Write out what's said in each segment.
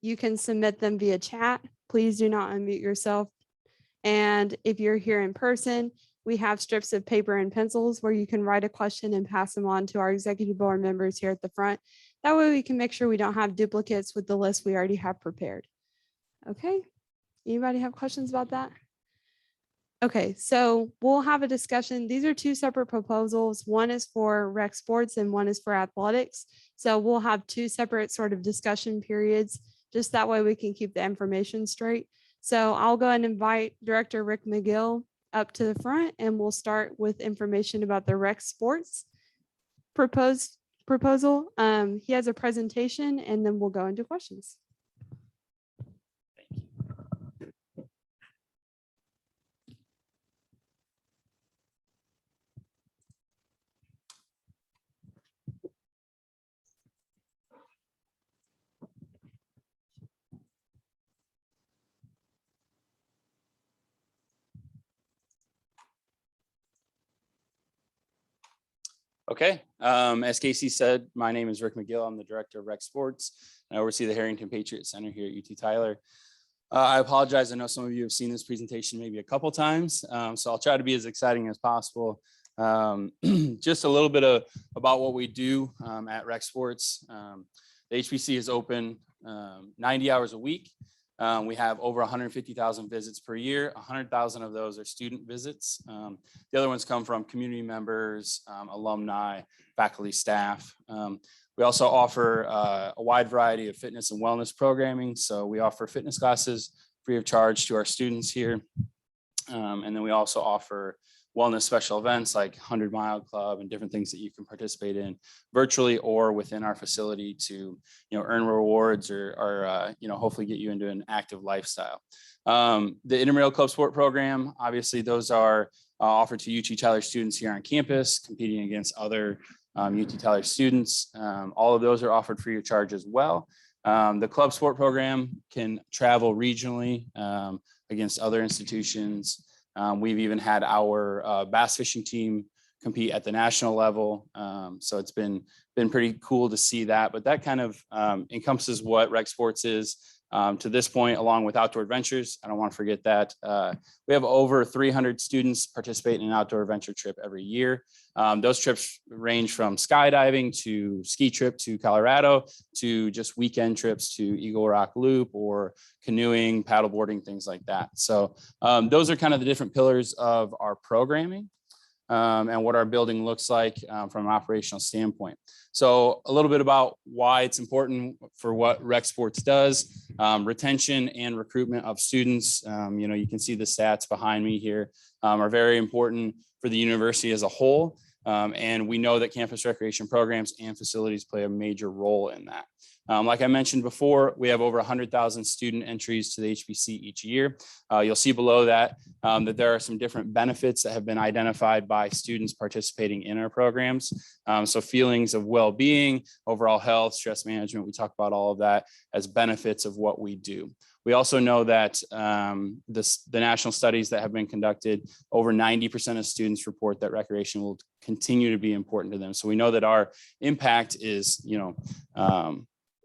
you can submit them via chat. Please do not unmute yourself. And if you're here in person, we have strips of paper and pencils where you can write a question and pass them on to our executive board members here at the front. That way we can make sure we don't have duplicates with the list we already have prepared. Okay, anybody have questions about that? Okay, so we'll have a discussion. These are two separate proposals. One is for rec sports and one is for athletics. So we'll have two separate sort of discussion periods. Just that way we can keep the information straight. So I'll go and invite Director Rick McGill up to the front, and we'll start with information about the rec sports proposal. He has a presentation, and then we'll go into questions. Okay, as Casey said, my name is Rick McGill. I'm the Director of Rec Sports, and I oversee the Harrington Patriot Center here at UT Tyler. I apologize. I know some of you have seen this presentation maybe a couple times, so I'll try to be as exciting as possible. Just a little bit about what we do at Rec Sports. The HPC is open 90 hours a week. We have over 150,000 visits per year. 100,000 of those are student visits. The other ones come from community members, alumni, faculty, staff. We also offer a wide variety of fitness and wellness programming. So we offer fitness classes free of charge to our students here. And then we also offer wellness special events like 100 Mile Club and different things that you can participate in virtually or within our facility to, earn rewards or hopefully get you into an active lifestyle. The Intramural Club Sport Program, obviously those are offered to UT Tyler students here on campus, competing against other UT Tyler students. All of those are offered free of charge as well. The Club Sport Program can travel regionally against other institutions. We've even had our bass fishing team compete at the national level. So it's been pretty cool to see that, but that kind of encompasses what Rec Sports is to this point, along with Outdoor Adventures. I don't want to forget that. We have over 300 students participate in an outdoor adventure trip every year. Those trips range from skydiving to ski trip to Colorado to just weekend trips to Eagle Rock Loop or canoeing, paddleboarding, things like that. So those are kind of the different pillars of our programming and what our building looks like from an operational standpoint. So a little bit about why it's important for what Rec Sports does. Retention and recruitment of students. You can see the stats behind me here are very important for the university as a whole. And we know that campus recreation programs and facilities play a major role in that. Like I mentioned before, we have over 100,000 student entries to the HBC each year. You'll see below that that there are some different benefits that have been identified by students participating in our programs. So feelings of well-being, overall health, stress management, we talk about all of that as benefits of what we do. We also know that the national studies that have been conducted, over 90% of students report that recreation will continue to be important to them. So we know that our impact is,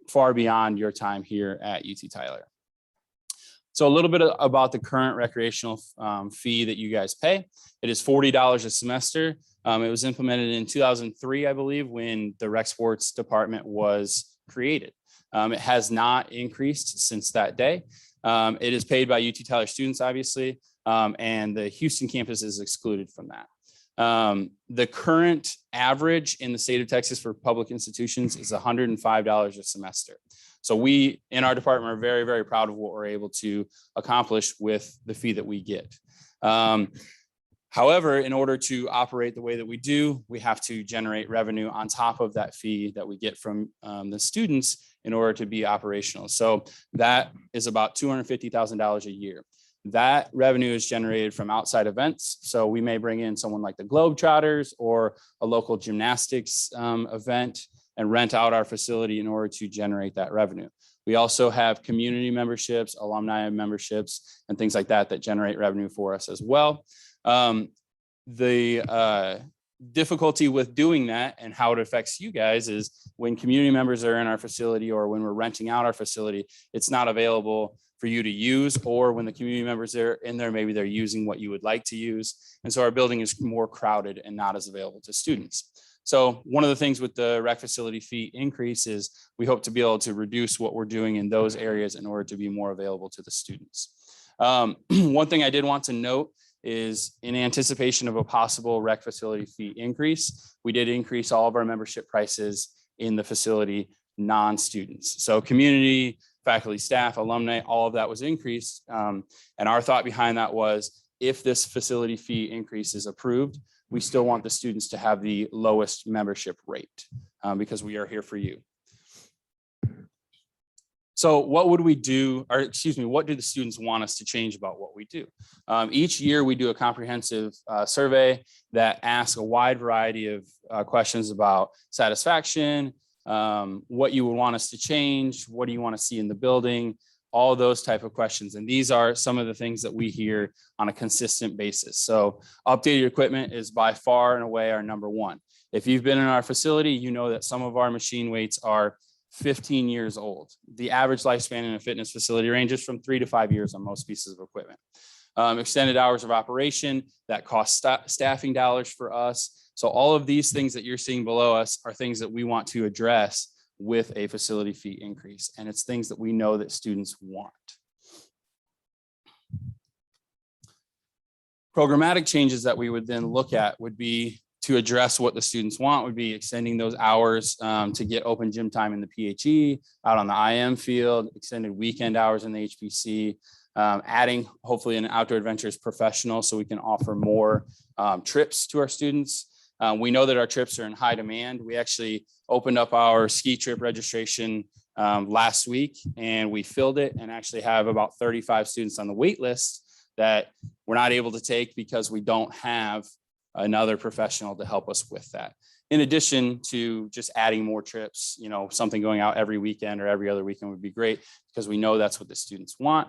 far beyond your time here at UT Tyler. So a little bit about the current recreational fee that you guys pay. It is $40 a semester. It was implemented in 2003, I believe, when the Rec Sports Department was created. It has not increased since that day. It is paid by UT Tyler students, obviously, and the Houston campus is excluded from that. The current average in the state of Texas for public institutions is $105 a semester. So we, in our department, are very, very proud of what we're able to accomplish with the fee that we get. However, in order to operate the way that we do, we have to generate revenue on top of that fee that we get from the students in order to be operational. So that is about $250,000 a year. That revenue is generated from outside events. So we may bring in someone like the Globetrotters or a local gymnastics event and rent out our facility in order to generate that revenue. We also have community memberships, alumni memberships, and things like that that generate revenue for us as well. The difficulty with doing that and how it affects you guys is when community members are in our facility or when we're renting out our facility, it's not available for you to use, or when the community members are in there, maybe they're using what you would like to use. And so our building is more crowded and not as available to students. So one of the things with the rec facility fee increase is we hope to be able to reduce what we're doing in those areas in order to be more available to the students. One thing I did want to note is in anticipation of a possible rec facility fee increase, we did increase all of our membership prices in the facility non-students. So community, faculty, staff, alumni, all of that was increased. And our thought behind that was if this facility fee increase is approved, we still want the students to have the lowest membership rate because we are here for you. So what would we do, or excuse me, what do the students want us to change about what we do? Each year we do a comprehensive survey that asks a wide variety of questions about satisfaction, what you would want us to change, what do you want to see in the building, all those type of questions. And these are some of the things that we hear on a consistent basis. So updated equipment is by far and away our number one. If you've been in our facility, you know that some of our machine weights are 15 years old. The average lifespan in a fitness facility ranges from 3 to 5 years on most pieces of equipment. Extended hours of operation, that costs staffing dollars for us. So all of these things that you're seeing below us are things that we want to address with a facility fee increase. And it's things that we know that students want. Programmatic changes that we would then look at would be to address what the students want, would be extending those hours to get open gym time in the PHE, out on the IM field, extended weekend hours in the HPC, adding hopefully an outdoor adventures professional so we can offer more trips to our students. We know that our trips are in high demand. We actually opened up our ski trip registration last week and we filled it and actually have about 35 students on the wait list that we're not able to take because we don't have another professional to help us with that. In addition to just adding more trips, you know, something going out every weekend or every other weekend would be great because we know that's what the students want.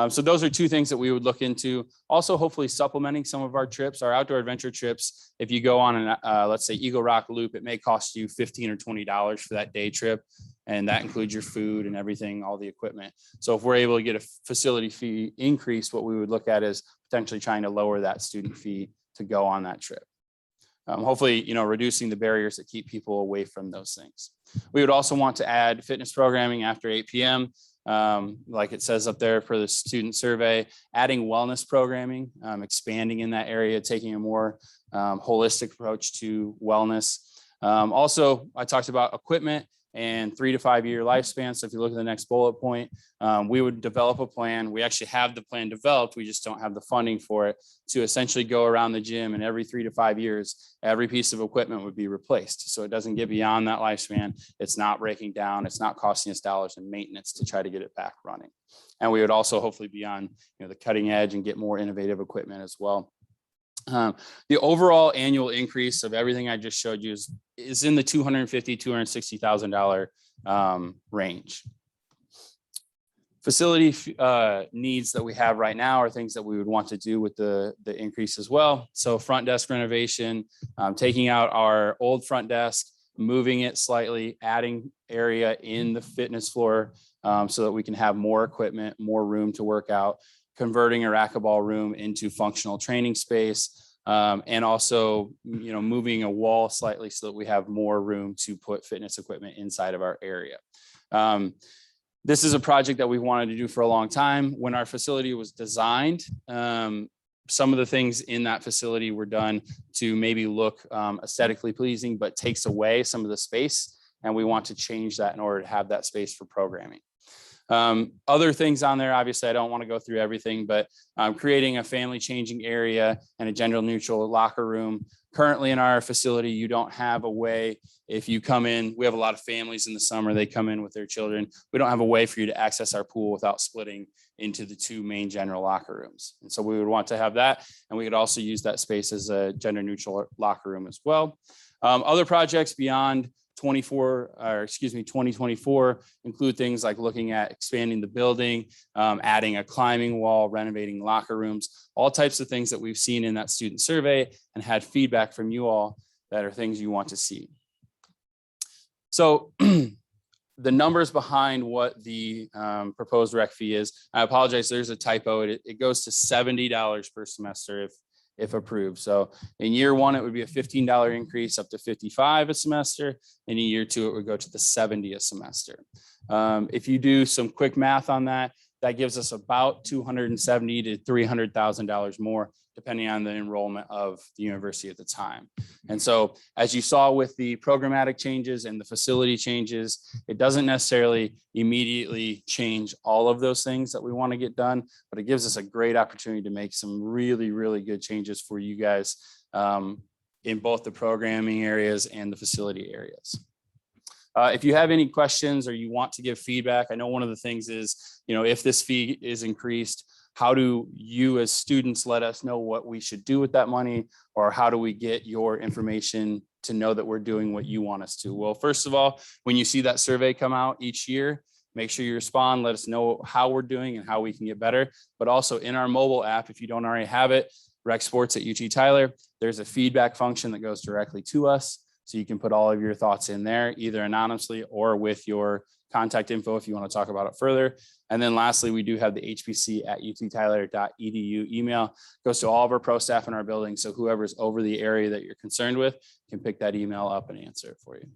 So those are two things that we would look into. Also, hopefully supplementing some of our trips, our outdoor adventure trips. If you go on an, let's say Eagle Rock Loop, it may cost you $15 or $20 for that day trip. And that includes your food and everything, all the equipment. So if we're able to get a facility fee increase, what we would look at is potentially trying to lower that student fee to go on that trip. Hopefully, you know, reducing the barriers that keep people away from those things. We would also want to add fitness programming after 8 p.m. Like it says up there for the student survey, adding wellness programming, expanding in that area, taking a more holistic approach to wellness. Also, I talked about equipment and 3 to 5 year lifespan. So if you look at the next bullet point, we would develop a plan. We actually have the plan developed. We just don't have the funding for it to essentially go around the gym, and every 3 to 5 years, every piece of equipment would be replaced. So it doesn't get beyond that lifespan. It's not breaking down. It's not costing us dollars in maintenance to try to get it back running. And we would also hopefully be on, you know, the cutting edge and get more innovative equipment as well. The overall annual increase of everything I just showed you is in the $250,000, $260,000 range. Facility needs that we have right now are things that we would want to do with the increase as well. So front desk renovation, taking out our old front desk, moving it slightly, adding area in the fitness floor so that we can have more equipment, more room to work out, converting a racquetball room into functional training space, and also, you know, moving a wall slightly so that we have more room to put fitness equipment inside of our area. This is a project that we wanted to do for a long time. When our facility was designed, some of the things in that facility were done to maybe look aesthetically pleasing, but takes away some of the space. And we want to change that in order to have that space for programming. Other things on there, obviously, I don't want to go through everything, but creating a family changing area and a gender neutral locker room. Currently in our facility, you don't have a way, if you come in, we have a lot of families in the summer, they come in with their children. We don't have a way for you to access our pool without splitting into the 2 main general locker rooms. And so we would want to have that. And we could also use that space as a gender neutral locker room as well. Other projects beyond 2024 include things like looking at expanding the building, adding a climbing wall, renovating locker rooms, all types of things that we've seen in that student survey and had feedback from you all that are things you want to see. So the numbers behind what the proposed rec fee is, I apologize, there's a typo. It goes to $70 per semester if approved. So in year one, it would be a $15 increase up to $55 a semester. And in year two, it would go to the $70 a semester. If you do some quick math on that, that gives us about $270,000 to $300,000 more, depending on the enrollment of the university at the time. And so as you saw with the programmatic changes and the facility changes, it doesn't necessarily immediately change all of those things that we want to get done, but it gives us a great opportunity to make some really, really good changes for you guys in both the programming areas and the facility areas. If you have any questions or you want to give feedback, I know one of the things is, if this fee is increased, how do you as students let us know what we should do with that money? Or how do we get your information to know that we're doing what you want us to? Well, first of all, when you see that survey come out each year, make sure you respond, let us know how we're doing and how we can get better. But also in our mobile app, if you don't already have it, Rec Sports at UT Tyler, there's a feedback function that goes directly to us. So you can put all of your thoughts in there, either anonymously or with your contact info if you want to talk about it further. And then lastly, we do have the hpc@uttyler.edu email. Goes to all of our pro staff in our building. So whoever's over the area that you're concerned with can pick that email up and answer it for you.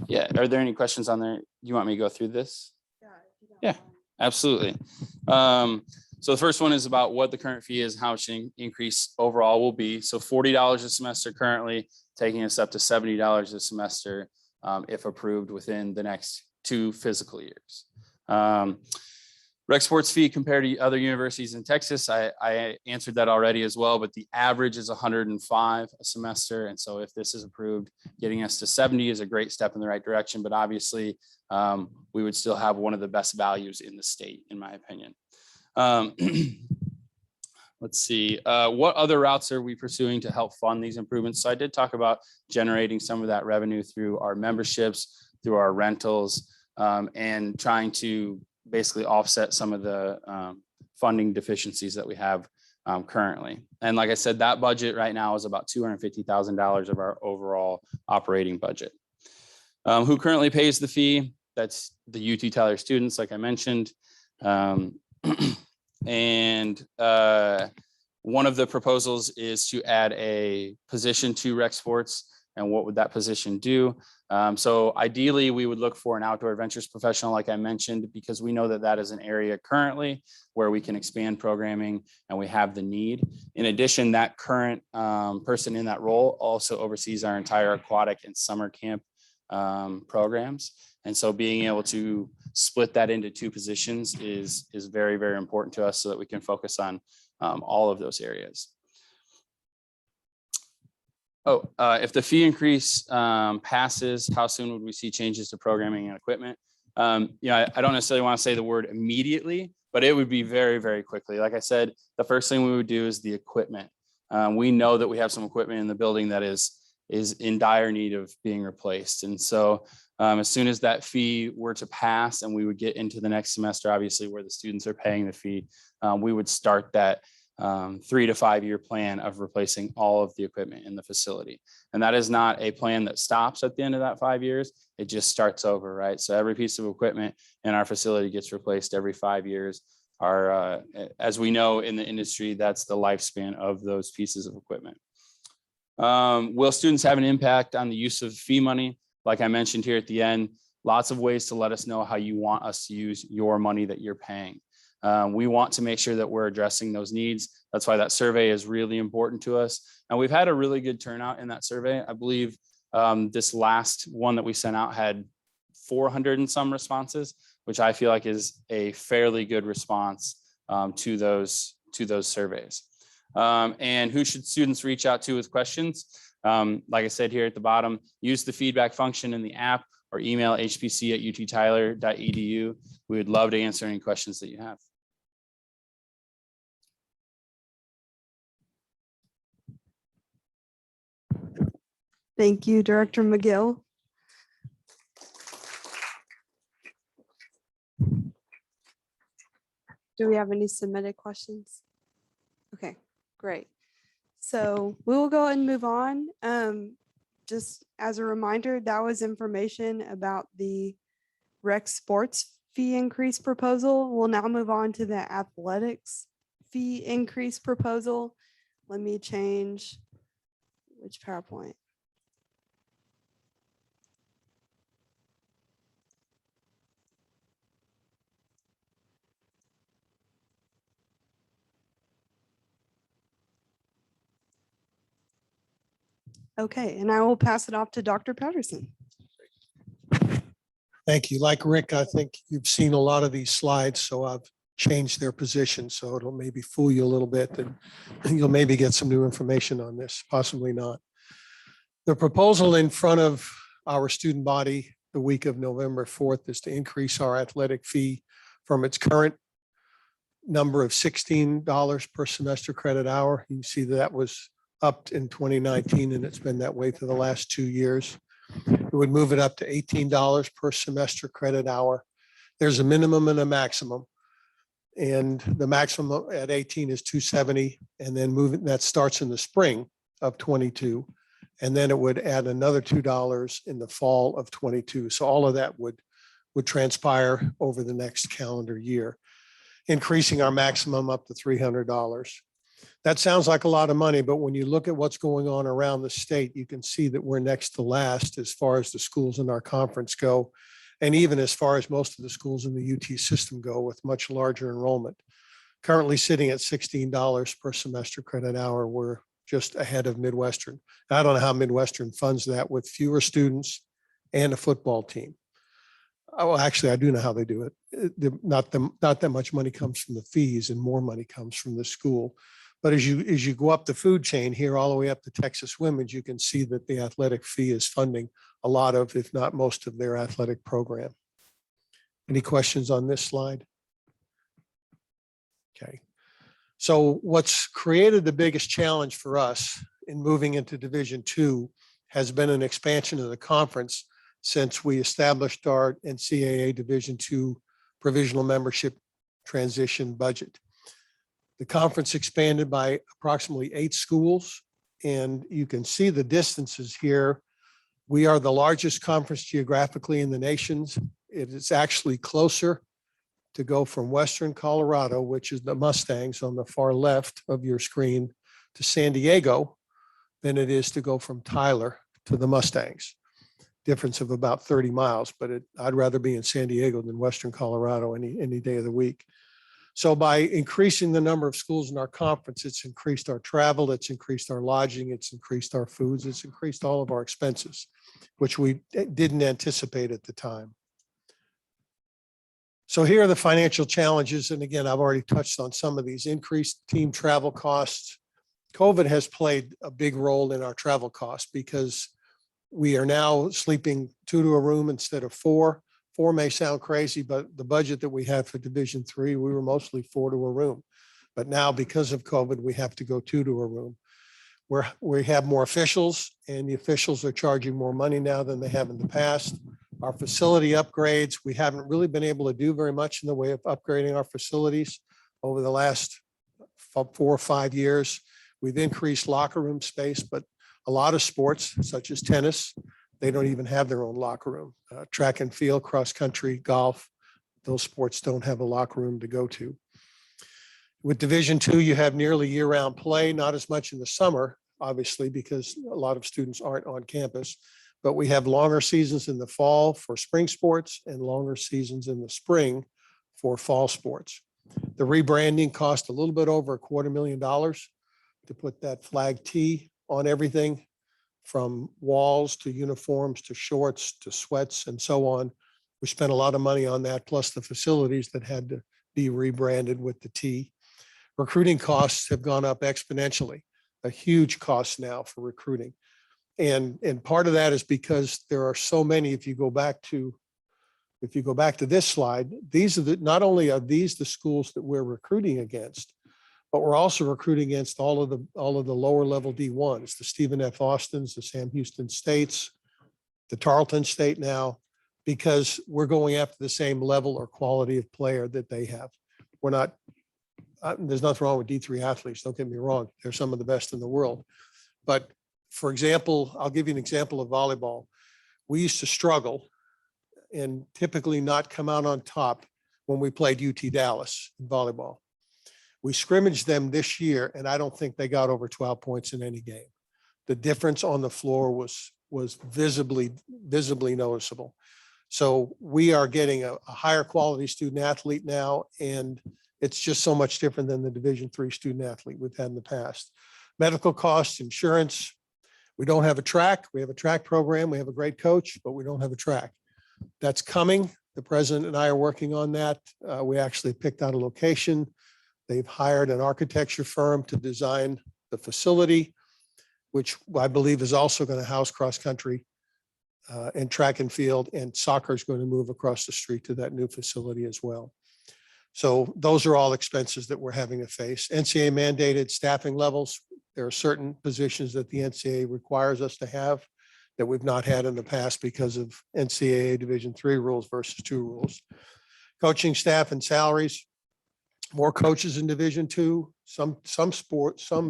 Yeah, are there any questions on there? You want me to go through this? Yeah, absolutely. So the first one is about what the current fee is, how it should increase overall will be. So $40 a semester currently, taking us up to $70 a semester if approved within the next 2 fiscal years. Rec sports fee compared to other universities in Texas, I answered that already as well, but the average is $105 a semester. And so if this is approved, getting us to 70 is a great step in the right direction, but obviously we would still have one of the best values in the state, in my opinion. Let's see, what other routes are we pursuing to help fund these improvements? So I did talk about generating some of that revenue through our memberships, through our rentals, and trying to basically offset some of the funding deficiencies that we have currently. And like I said, that budget right now is about $250,000 of our overall operating budget. Who currently pays the fee? That's the UT Tyler students, like I mentioned. And one of the proposals is to add a position to Rec Sports. And what would that position do? So ideally, we would look for an outdoor adventures professional, like I mentioned, because we know that that is an area currently where we can expand programming and we have the need. In addition, that current person in that role also oversees our entire aquatic and summer camp programs. And so being able to split that into 2 positions is very, very important to us so that we can focus on all of those areas. If the fee increase passes, how soon would we see changes to programming and equipment? I don't necessarily want to say the word immediately, but it would be very, very quickly. Like I said, the first thing we would do is the equipment. We know that we have some equipment in the building that is in dire need of being replaced. And so as soon as that fee were to pass and we would get into the next semester, obviously where the students are paying the fee, we would start that 3 to 5 year plan of replacing all of the equipment in the facility. And that is not a plan that stops at the end of that 5 years. It just starts over, right? So every piece of equipment in our facility gets replaced every 5 years. As we know in the industry, that's the lifespan of those pieces of equipment. Will students have an impact on the use of fee money? Like I mentioned here at the end, lots of ways to let us know how you want us to use your money that you're paying. We want to make sure that we're addressing those needs. That's why that survey is really important to us. And we've had a really good turnout in that survey. I believe this last one that we sent out had 400 and some responses, which I feel like is a fairly good response to those surveys. And who should students reach out to with questions? Like I said here at the bottom, use the feedback function in the app or email hpc@uttyler.edu. We would love to answer any questions that you have. Thank you, Director McGill. Do we have any submitted questions? Okay, great. So we will go ahead and move on. Just as a reminder, that was information about the rec sports fee increase proposal. We'll now move on to the athletics fee increase proposal. Let me change which PowerPoint. Okay, and I will pass it off to Dr. Patterson. Thank you. Like Rick, I think you've seen a lot of these slides, so I've changed their position. So it'll maybe fool you a little bit and you'll maybe get some new information on this, possibly not. The proposal in front of our student body the week of November 4th is to increase our athletic fee from its current number of $16 per semester credit hour. You see that was upped in 2019 and it's been that way for the last 2 years. It would move it up to $18 per semester credit hour. There's a minimum and a maximum. And the maximum at 18 is 270, and then moving that starts in the spring of 22. And then it would add another $2 in the fall of 22. So all of that would transpire over the next calendar year, increasing our maximum up to $300. That sounds like a lot of money, but when you look at what's going on around the state, you can see that we're next to last as far as the schools in our conference go, and even as far as most of the schools in the UT system go with much larger enrollment. Currently sitting at $16 per semester credit hour, we're just ahead of Midwestern. I don't know how Midwestern funds that with fewer students and a football team. Oh, actually, I do know how they do it. Not that much money comes from the fees and more money comes from the school. But as you go up the food chain here, all the way up to Texas Women's, you can see that the athletic fee is funding a lot of, if not most of their athletic program. Any questions on this slide? Okay. So what's created the biggest challenge for us in moving into Division II has been an expansion of the conference since we established our NCAA Division II provisional membership transition budget. The conference expanded by approximately 8 schools, and you can see the distances here. We are the largest conference geographically in the nation. It is actually closer to go from Western Colorado, which is the Mustangs on the far left of your screen, to San Diego than it is to go from Tyler to the Mustangs. Difference of about 30 miles, but I'd rather be in San Diego than Western Colorado any day of the week. So by increasing the number of schools in our conference, it's increased our travel, it's increased our lodging, it's increased our foods, it's increased all of our expenses, which we didn't anticipate at the time. So here are the financial challenges. And again, I've already touched on some of these. Increased team travel costs. COVID has played a big role in our travel costs because we are now sleeping 2 to a room instead of 4. 4 may sound crazy, but the budget that we had for Division III, we were mostly 4 to a room. But now because of COVID, we have to go 2 to a room. We have more officials, and the officials are charging more money now than they have in the past. Our facility upgrades, we haven't really been able to do very much in the way of upgrading our facilities over the last 4 or 5 years. We've increased locker room space, but a lot of sports, such as tennis, they don't even have their own locker room. Track and field, cross country, golf, those sports don't have a locker room to go to. With Division II, you have nearly year-round play, not as much in the summer, obviously, because a lot of students aren't on campus, but we have longer seasons in the fall for spring sports and longer seasons in the spring for fall sports. The rebranding cost a little bit over $250,000 to put that flag T on everything, from walls to uniforms to shorts to sweats and so on. We spent a lot of money on that, plus the facilities that had to be rebranded with the T. Recruiting costs have gone up exponentially, a huge cost now for recruiting. And part of that is because there are so many, if you go back to this slide, these are not only are these the schools that we're recruiting against, but we're also recruiting against all of the lower level D1s, the Stephen F. Austins, the Sam Houston States, the Tarleton State now, because we're going after the same level or quality of player that they have. We're not, there's nothing wrong with D3 athletes. Don't get me wrong. They're some of the best in the world. But for example, I'll give you an example of volleyball. We used to struggle and typically not come out on top when we played UT Dallas in volleyball. We scrimmaged them this year, and I don't think they got over 12 points in any game. The difference on the floor was visibly noticeable. So we are getting a higher quality student athlete now, and it's just so much different than the Division III student athlete we've had in the past. Medical costs, insurance. We don't have a track. We have a track program. We have a great coach, but we don't have a track. That's coming. The president and I are working on that. We actually picked out a location. They've hired an architecture firm to design the facility, which I believe is also going to house cross country and track and field, and soccer is going to move across the street to that new facility as well. So those are all expenses that we're having to face. NCAA mandated staffing levels. There are certain positions that the NCAA requires us to have that we've not had in the past because of NCAA Division III rules versus II rules. Coaching staff and salaries. More coaches in Division II. Some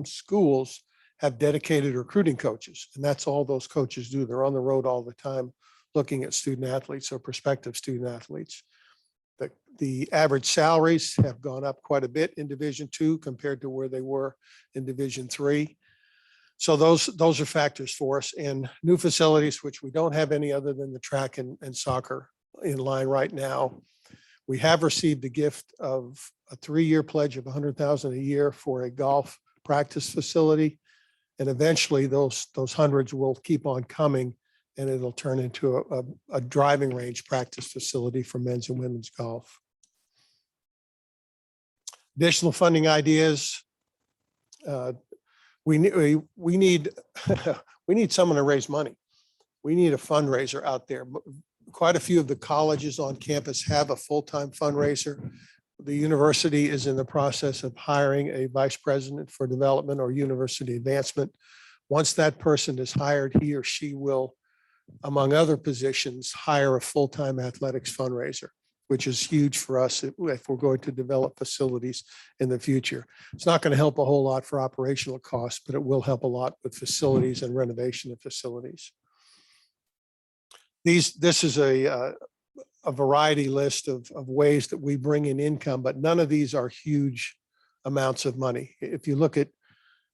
schools have dedicated recruiting coaches, and that's all those coaches do. They're on the road all the time looking at student athletes or prospective student athletes. The average salaries have gone up quite a bit in Division II compared to where they were in Division III. So those are factors for us, and new facilities, which we don't have any other than the track and soccer in line right now. We have received a gift of a 3-year pledge of $100,000 a year for a golf practice facility. And eventually those hundreds will keep on coming, and it'll turn into a driving range practice facility for men's and women's golf. Additional funding ideas. We need someone to raise money. We need a fundraiser out there. Quite a few of the colleges on campus have a full-time fundraiser. The university is in the process of hiring a vice president for development or university advancement. Once that person is hired, he or she will, among other positions, hire a full-time athletics fundraiser, which is huge for us if we're going to develop facilities in the future. It's not going to help a whole lot for operational costs, but it will help a lot with facilities and renovation of facilities. This is a variety list of ways that we bring in income, but none of these are huge amounts of money. If you look at,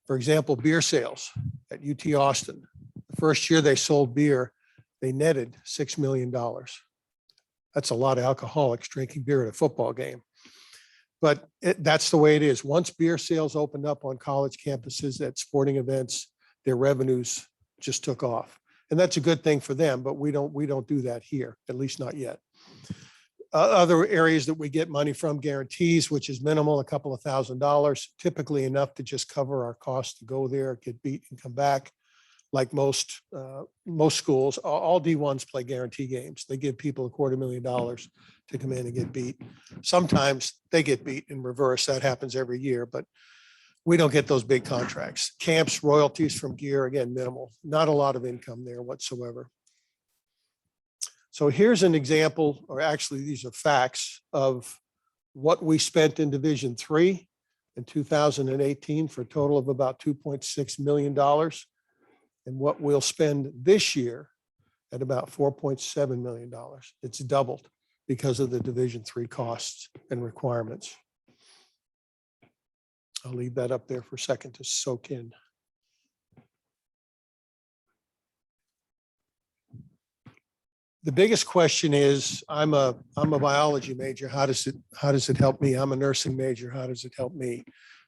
for example, beer sales at UT Austin, the first year they sold beer, they netted $6 million. That's a lot of alcoholics drinking beer at a football game. But that's the way it is. Once beer sales opened up on college campuses at sporting events, their revenues just took off. And that's a good thing for them, but we don't do that here, at least not yet. Other areas that we get money from, guarantees, which is minimal, a couple of $1,000, typically enough to just cover our costs to go there, get beat and come back. Like most schools, all D1s play guarantee games. They give people $250,000 to come in and get beat. Sometimes they get beat in reverse. That happens every year, but we don't get those big contracts. Camps, royalties from gear, again, minimal. Not a lot of income there whatsoever. So here's an example, or actually these are facts of what we spent in Division III in 2018 for a total of about $2.6 million. And what we'll spend this year at about $4.7 million. It's doubled because of the Division III costs and requirements. I'll leave that up there for a second to soak in. The biggest question is, I'm a biology major. How does it help me? I'm a nursing major. How does it help me?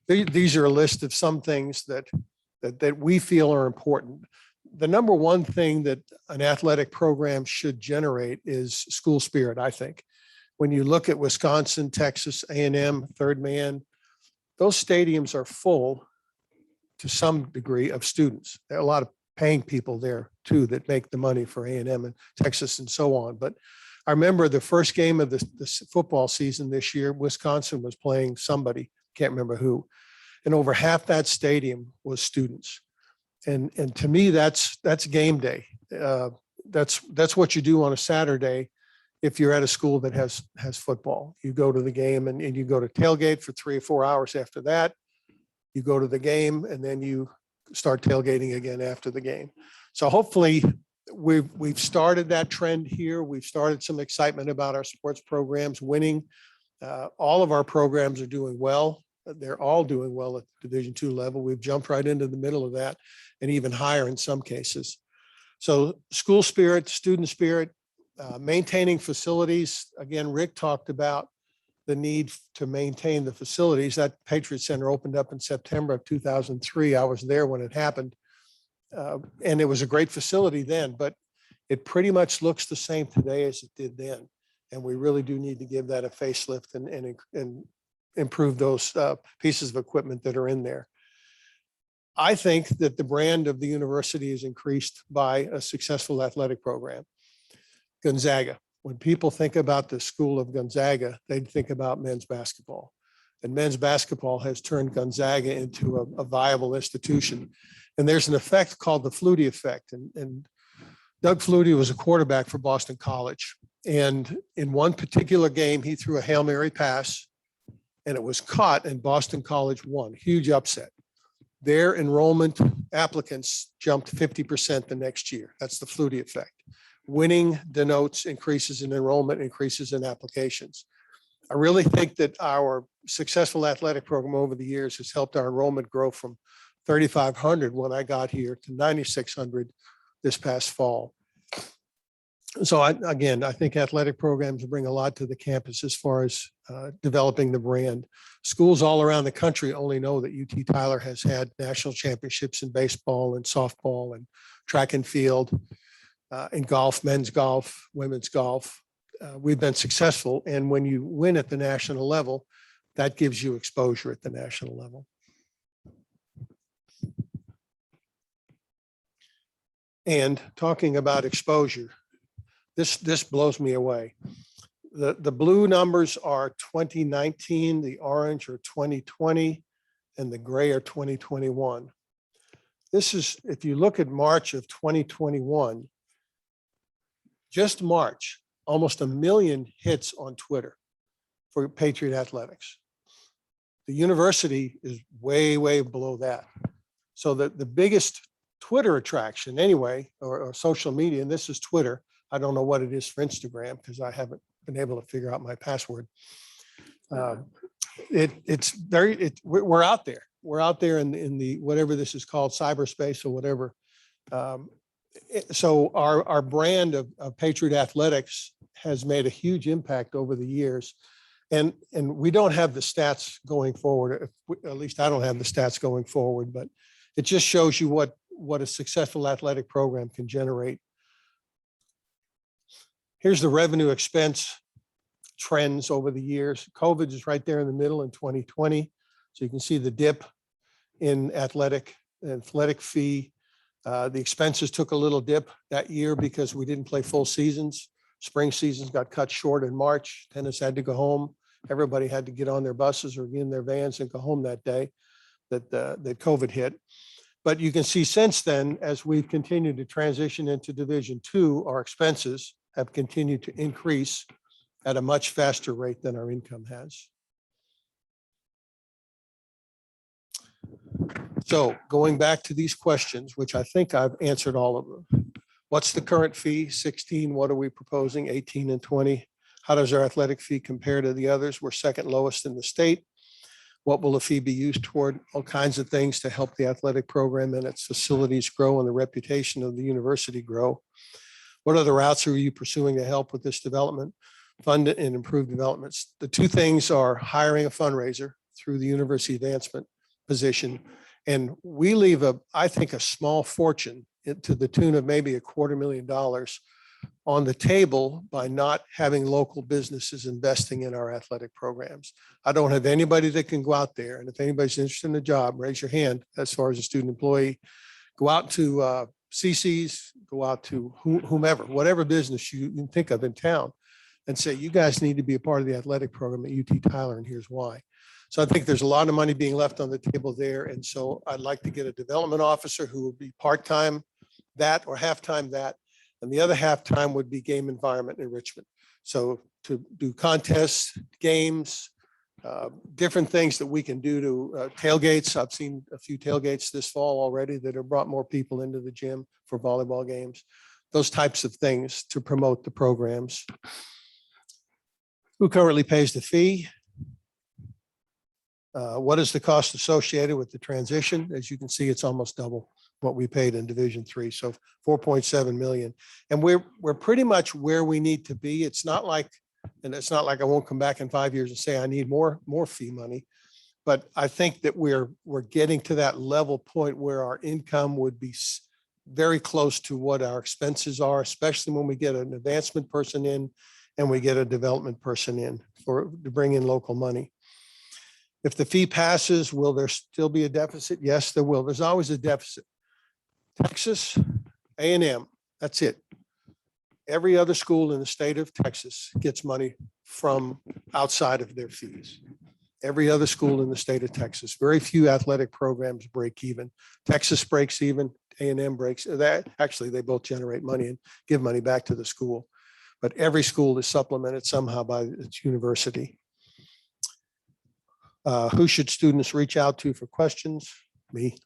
These are a list of some things that we feel are important. The number one thing that an athletic program should generate is school spirit, I think. When you look at Wisconsin, Texas, A&M, Third Man, those stadiums are full to some degree of students. There are a lot of paying people there too that make the money for A&M and Texas and so on. But I remember the first game of this football season this year, Wisconsin was playing somebody, can't remember who. and over half that stadium was students. And to me, that's game day. That's what you do on a Saturday. If you're at a school that has football, you go to the game and you go to tailgate for 3 or 4 hours. After that, you go to the game and then you start tailgating again after the game. So hopefully we've started that trend here. We've started some excitement about our sports programs winning. All of our programs are doing well. They're all doing well at the Division II level. We've jumped right into the middle of that and even higher in some cases. So school spirit, student spirit, maintaining facilities. Again, Rick talked about the need to maintain the facilities. That Patriot Center opened up in September of 2003. I was there when it happened. And it was a great facility then, but it pretty much looks the same today as it did then. And we really do need to give that a facelift and improve those pieces of equipment that are in there. I think that the brand of the university is increased by a successful athletic program. Gonzaga. When people think about the school of Gonzaga, they think about men's basketball. And men's basketball has turned Gonzaga into a viable institution. And there's an effect called the Flutie effect. And Doug Flutie was a quarterback for Boston College. And in one particular game, he threw a Hail Mary pass and it was caught and Boston College won. Huge upset. Their enrollment applicants jumped 50% the next year. That's the Flutie effect. Winning denotes increases in enrollment, increases in applications. I really think that our successful athletic program over the years has helped our enrollment grow from 3,500 when I got here to 9,600 this past fall. So I think athletic programs bring a lot to the campus as far as developing the brand. Schools all around the country only know that UT Tyler has had national championships in baseball and softball and track and field, in golf, men's golf, women's golf. We've been successful. And when you win at the national level, that gives you exposure at the national level. And talking about exposure, this blows me away. The blue numbers are 2019, the orange are 2020, and the gray are 2021. This is, if you look at March of 2021, just March, almost 1 million hits on Twitter for Patriot Athletics. The university is way, way below that. So the biggest Twitter attraction anyway, or social media, and this is Twitter. I don't know what it is for Instagram because I haven't been able to figure out my password. We're out there. We're out there in the whatever this is called, cyberspace or whatever. So our brand of Patriot Athletics has made a huge impact over the years. And we don't have the stats going forward. At least I don't have the stats going forward, but it just shows you what a successful athletic program can generate. Here's the revenue expense trends over the years. COVID is right there in the middle in 2020. So you can see the dip in athletic fee. The expenses took a little dip that year because we didn't play full seasons. Spring seasons got cut short in March. Tennis had to go home. Everybody had to get on their buses or in their vans and go home that day that COVID hit. But you can see since then, as we've continued to transition into Division II, our expenses have continued to increase at a much faster rate than our income has. So going back to these questions, which I think I've answered all of them. What's the current fee? 16. What are we proposing? 18 and 20. How does our athletic fee compare to the others? We're second lowest in the state. What will the fee be used toward? All kinds of things to help the athletic program and its facilities grow and the reputation of the university grow. What other routes are you pursuing to help with this development? Fund and improve developments. The two things are hiring a fundraiser through the university advancement position. And we leave I think a small fortune to the tune of maybe $250,000 on the table by not having local businesses investing in our athletic programs. I don't have anybody that can go out there. And if anybody's interested in the job, raise your hand as far as a student employee. Go out to CC's, go out to whomever, whatever business you can think of in town and say, you guys need to be a part of the athletic program at UT Tyler, and here's why. So I think there's a lot of money being left on the table there. And so I'd like to get a development officer who will be part-time that or half-time that. And the other half-time would be game environment enrichment. So to do contests, games, different things that we can do to tailgates. I've seen a few tailgates this fall already that have brought more people into the gym for volleyball games. Those types of things to promote the programs. Who currently pays the fee? What is the cost associated with the transition? As you can see, it's almost double what we paid in Division III. So 4.7 million. And we're pretty much where we need to be. It's not like I won't come back in 5 years and say I need more fee money. But I think that we're getting to that level point where our income would be very close to what our expenses are, especially when we get an advancement person in and we get a development person in to bring in local money. If the fee passes, will there still be a deficit? Yes, there will. There's always a deficit. Texas, A&M, that's it. Every other school in the state of Texas gets money from outside of their fees. Every other school in the state of Texas. Very few athletic programs break even. Texas breaks even, A&M breaks. That actually, they both generate money and give money back to the school. But every school is supplemented somehow by its university. Who should students reach out to for questions? Me.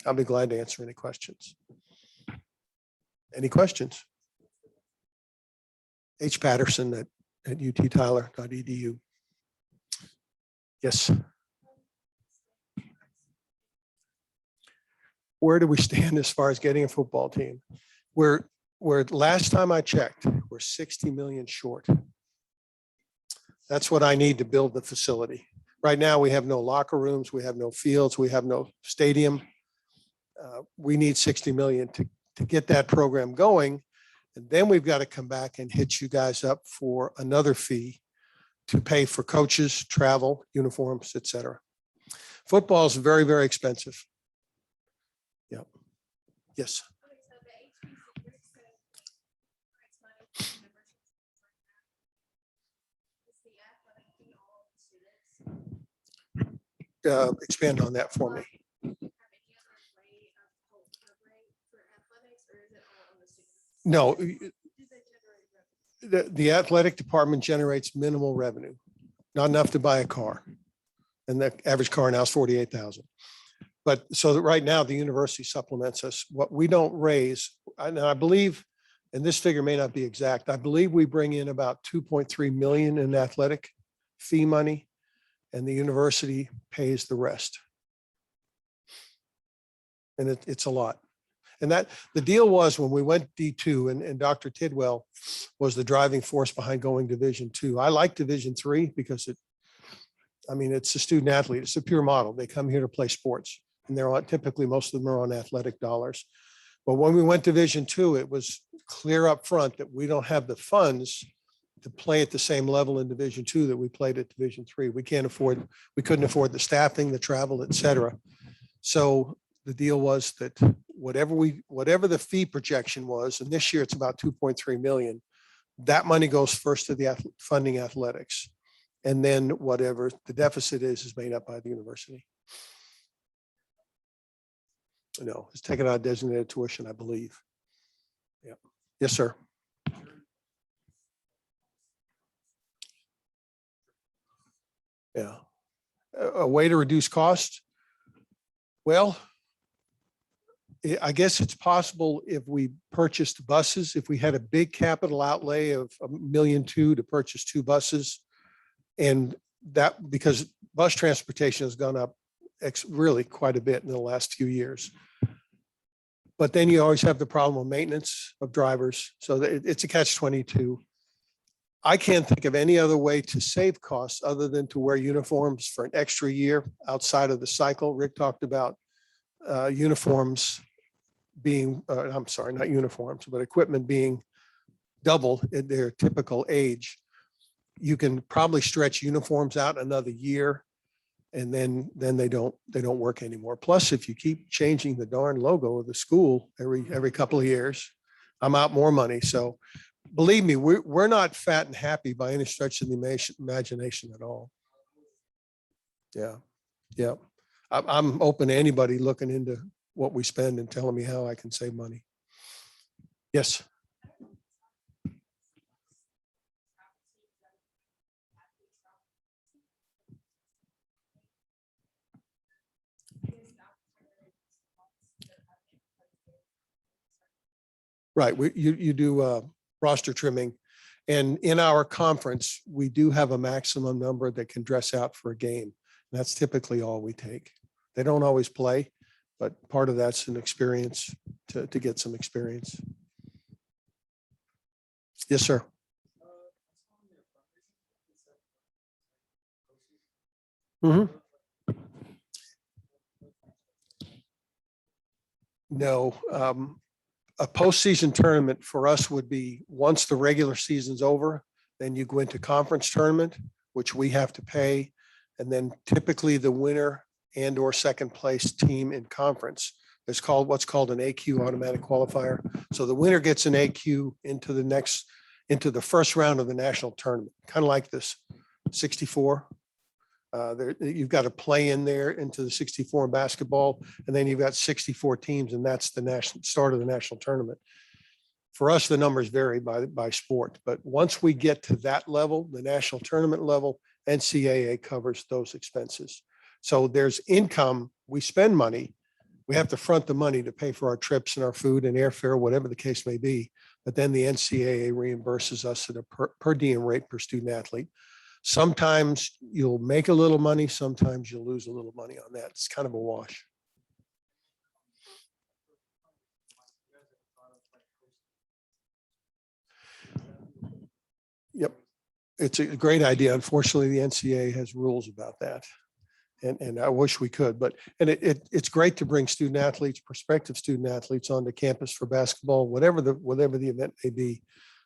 I'll be glad to answer any questions. Any questions? Patterson at uttyler.edu. Yes. Where do we stand as far as getting a football team? We're last time I checked, we're 60 million short. That's what I need to build the facility. Right now, we have no locker rooms, we have no fields, we have no stadium. We need 60 million to get that program going. And then we've got to come back and hit you guys up for another fee to pay for coaches, travel, uniforms, et cetera. Football is very, very expensive. Yeah. Yes. Expand on that for me. No, the athletic department generates minimal revenue, not enough to buy a car. And the average car now is 48,000. But so that right now the university supplements us. What we don't raise, and I believe, and this figure may not be exact, I believe we bring in about 2.3 million in athletic fee money, and the university pays the rest. And it's a lot. And that the deal was when we went D2 and Dr. Tidwell was the driving force behind going Division II. I like Division III because it's a student athlete. It's a pure model. They come here to play sports and they're on, typically most of them are on athletic dollars. But when we went Division II, it was clear up front that we don't have the funds to play at the same level in Division II that we played at Division III. We couldn't afford the staffing, the travel, et cetera. So the deal was that whatever the fee projection was, and this year it's about 2.3 million, that money goes first to the funding athletics. And then whatever the deficit is made up by the university. No, it's taken out of designated tuition, I believe. Yeah. Yes, sir. Yeah. A way to reduce costs? Well, I guess it's possible if we purchased buses, if we had a big capital outlay of $1.2 million to purchase 2 buses. And that because bus transportation has gone up really quite a bit in the last few years. But then you always have the problem of maintenance of drivers. So it's a catch-22. I can't think of any other way to save costs other than to wear uniforms for an extra year outside of the cycle. Rick talked about uniforms being, I'm sorry, not uniforms, but equipment being double in their typical age. You can probably stretch uniforms out another year and then they don't work anymore. Plus, if you keep changing the darn logo of the school every couple of years, I'm out more money. So believe me, we're not fat and happy by any stretch of the imagination at all. Yeah. Yeah. I'm open to anybody looking into what we spend and telling me how I can save money. Yes. Right. You do roster trimming. And in our conference, we do have a maximum number that can dress out for a game. That's typically all we take. They don't always play, but part of that's an experience to get some experience. Yes, sir. Mhm. No, a postseason tournament for us would be once the regular season's over, then you go into conference tournament, which we have to pay. And then typically the winner and or second place team in conference is called what's called an AQ automatic qualifier. So the winner gets an AQ into the first round of the national tournament, kind of like this 64. You've got to play in there into the 64 in basketball, and then you've got 64 teams, and that's the national start of the national tournament. For us, the numbers vary by sport, but once we get to that level, the national tournament level, NCAA covers those expenses. So there's income. We spend money. We have to front the money to pay for our trips and our food and airfare, whatever the case may be. But then the NCAA reimburses us at a per diem rate per student athlete. Sometimes you'll make a little money, sometimes you'll lose a little money on that. It's kind of a wash. Yep. It's a great idea. Unfortunately, the NCAA has rules about that. And I wish we could, but it's great to bring student athletes, prospective student athletes onto campus for basketball, whatever the event may be.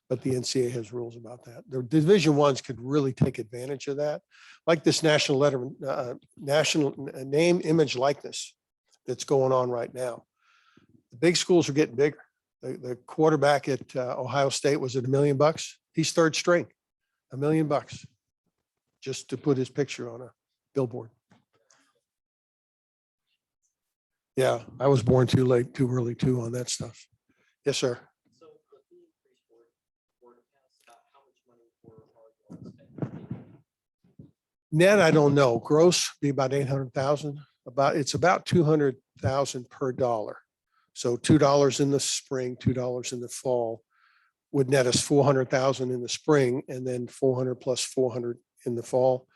But the NCAA has rules about that. The Division I's could really take advantage of that, like this national name, image, likeness that's going on right now. The big schools are getting bigger. The quarterback at Ohio State was at $1 million. He's third string, $1 million just to put his picture on a billboard. Yeah, I was born too late, too early too on that stuff. Yes, sir. Net, I don't know. Gross be about 800,000. It's about 200,000 per dollar. So $2 in the spring, $2 in the fall would net us 400,000 in the spring, and then 400 plus 400 in the fall.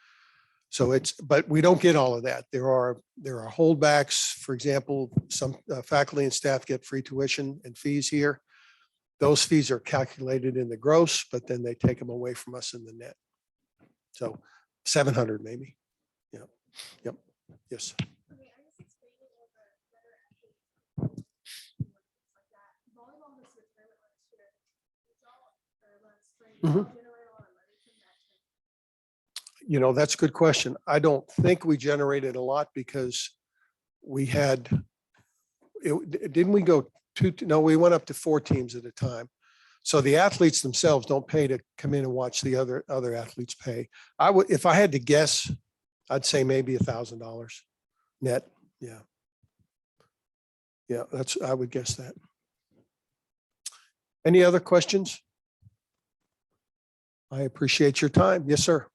So but we don't get all of that. There are holdbacks. For example, some faculty and staff get free tuition and fees here. Those fees are calculated in the gross, but then they take them away from us in the net. So 700 maybe. Yeah. Yep. Yes. Mm-hmm. You know, that's a good question. I don't think we generated a lot because we didn't we go no, we went up to 4 teams at a time. So the athletes themselves don't pay to come in and watch the other athletes pay. If I had to guess, I'd say maybe $1,000 net. Yeah. Yeah, I would guess that. Any other questions? I appreciate your time. Yes, sir.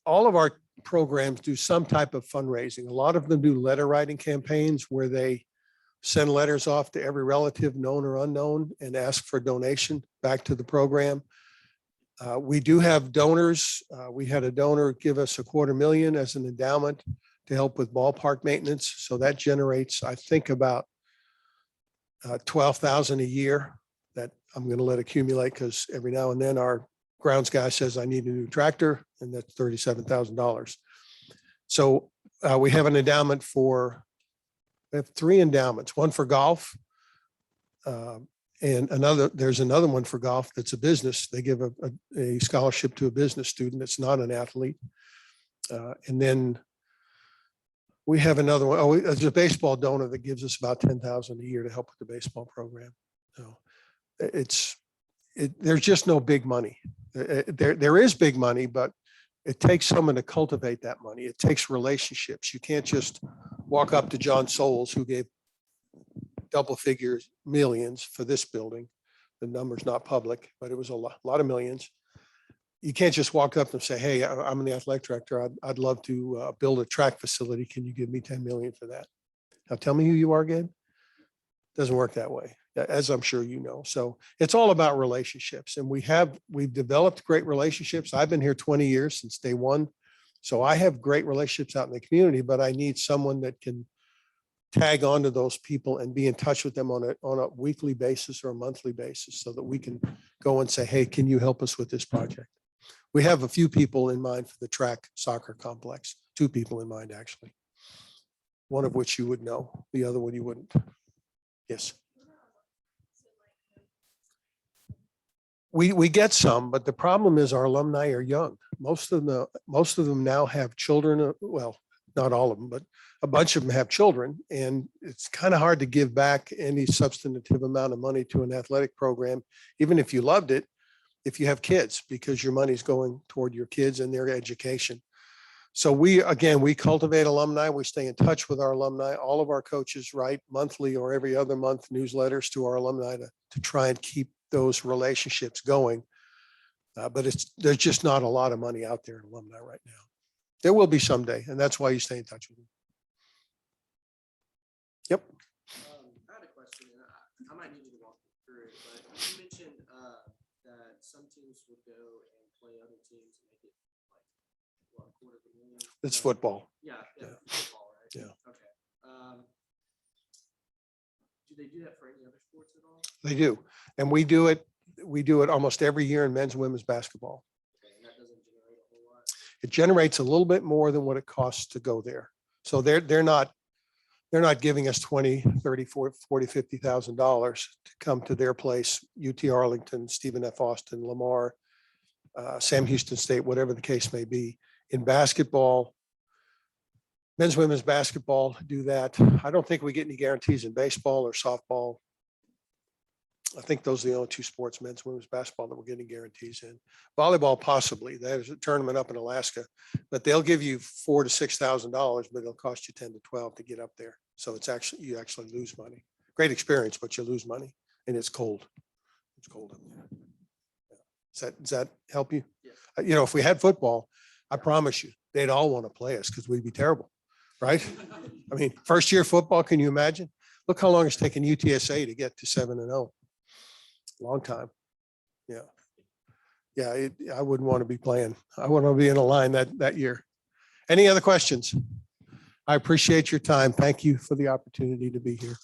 All of our programs do some type of fundraising. A lot of them do letter writing campaigns where they send letters off to every relative, known or unknown, and ask for a donation back to the program. We do have donors. We had a donor give us $250,000 as an endowment to help with ballpark maintenance. So that generates, I think, about $12,000 a year that I'm going to let accumulate, because every now and then our grounds guy says I need a new tractor, and that's $37,000. So we have an endowment we have 3 endowments, one for golf, and there's another one for golf that's a business. They give a scholarship to a business student that's not an athlete. And then we have another one. There's a baseball donor that gives us about $10,000 a year to help with the baseball program. So there's just no big money. There is big money, but it takes someone to cultivate that money. It takes relationships. You can't just walk up to John Soules, who gave double figures millions for this building. The number's not public, but it was a lot of millions. You can't just walk up and say, hey, I'm the athletic director. I'd love to build a track facility. Can you give me 10 million for that? Now tell me who you are, Gabe. Doesn't work that way, as I'm sure you know. So it's all about relationships, and we've developed great relationships. I've been here 20 years, since day one. So I have great relationships out in the community, but I need someone that can tag onto those people and be in touch with them on a weekly basis or a monthly basis, so that we can go and say, hey, can you help us with this project? We have a few people in mind for the track soccer complex, 2 people in mind, actually. One of which you would know, the other one you wouldn't. Yes. We get some, but the problem is our alumni are young. Most of them now have children. Well, not all of them, but a bunch of them have children, and it's kind of hard to give back any substantive amount of money to an athletic program, even if you loved it, if you have kids, because your money's going toward your kids and their education. So we cultivate alumni. We stay in touch with our alumni. All of our coaches write monthly or every other month newsletters to our alumni to try and keep those relationships going. But there's just not a lot of money out there in alumni right now. There will be someday, and that's why you stay in touch with them. Yep. I had a question, and I might need you to walk me through it, but you mentioned that some teams would go and play other teams and make it like, what, $250,000? It's football. Yeah, Yeah. football, right? Yeah. Okay. Do they do that for any other sports at all? They do. And we do it almost every year in men's and women's basketball. Okay, and that doesn't generate a whole lot? It generates a little bit more than what it costs to go there. So they're not giving us 20, 30, 40, $50,000 to come to their place, UT Arlington, Stephen F. Austin, Lamar, Sam Houston State, whatever the case may be. In basketball, men's, women's basketball do that. I don't think we get any guarantees in baseball or softball. I think those are the only 2 sports, men's, women's basketball, that we're getting guarantees in. Volleyball, possibly. There's a tournament up in Alaska, but they'll give you $4,000 to $6,000, but it'll cost you 10 to 12 to get up there. So you actually lose money. Great experience, but you lose money, and it's cold. It's cold up there. Yeah. Does that help you? Yeah. If we had football, I promise you, they'd all want to play us because we'd be terrible, right? I mean, first year football, can you imagine? Look how long it's taken UTSA to get to 7-0. Long time. Yeah. Yeah. I wouldn't want to be playing. I want to be in a line that year. Any other questions? I appreciate your time. Thank you for the opportunity to be here.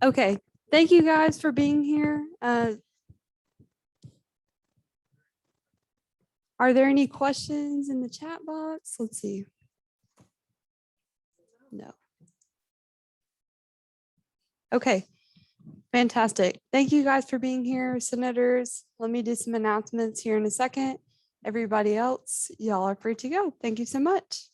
Okay, thank you guys for being here. Are there any questions in the chat box? Let's see. No. Okay, fantastic. Thank you guys for being here, senators. Let me do some announcements here in a second. Everybody else, y'all are free to go. Thank you so much.